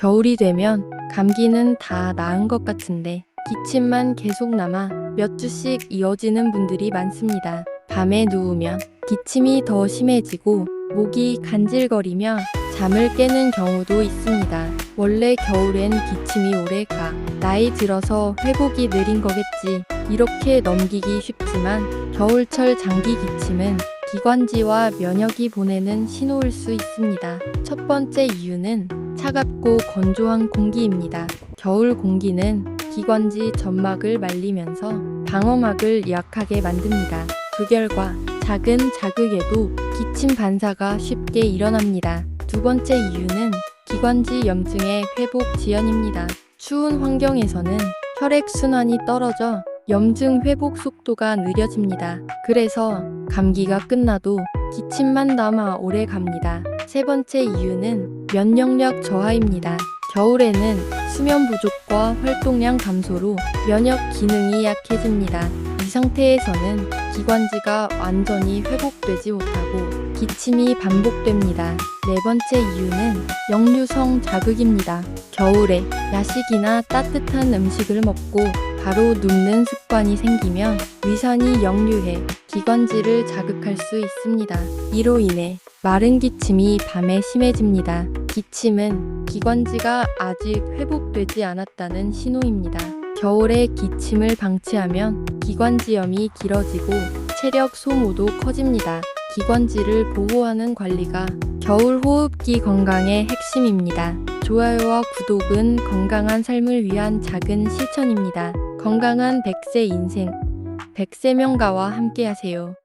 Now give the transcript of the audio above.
겨울이 되면 감기는 다 나은 것 같은데 기침만 계속 남아 몇 주씩 이어지는 분들이 많습니다. 밤에 누우면 기침이 더 심해지고 목이 간질거리며 잠을 깨는 경우도 있습니다. 원래 겨울엔 기침이 오래 가. 나이 들어서 회복이 느린 거겠지. 이렇게 넘기기 쉽지만 겨울철 장기 기침은 기관지와 면역이 보내는 신호일 수 있습니다. 첫 번째 이유는 차갑고 건조한 공기입니다. 겨울 공기는 기관지 점막을 말리면서 방어막을 약하게 만듭니다. 그 결과 작은 자극에도 기침 반사가 쉽게 일어납니다. 두 번째 이유는 기관지 염증의 회복 지연입니다. 추운 환경에서는 혈액순환이 떨어져 염증 회복 속도가 느려집니다. 그래서 감기가 끝나도 기침만 남아 오래 갑니다. 세 번째 이유는 면역력 저하입니다. 겨울에는 수면 부족과 활동량 감소로 면역 기능이 약해집니다. 이 상태에서는 기관지가 완전히 회복되지 못하고 기침이 반복됩니다. 네 번째 이유는 역류성 자극입니다. 겨울에 야식이나 따뜻한 음식을 먹고 바로 눕는 습관이 생기면 위산이 역류해 기관지를 자극할 수 있습니다. 이로 인해 마른 기침이 밤에 심해집니다. 기침은 기관지가 아직 회복되지 않았다는 신호입니다. 겨울에 기침을 방치하면 기관지염이 길어지고 체력 소모도 커집니다. 기관지를 보호하는 관리가 겨울 호흡기 건강의 핵심입니다. 좋아요와 구독은 건강한 삶을 위한 작은 실천입니다. 건강한 100세 인생, 100세 명가와 함께하세요.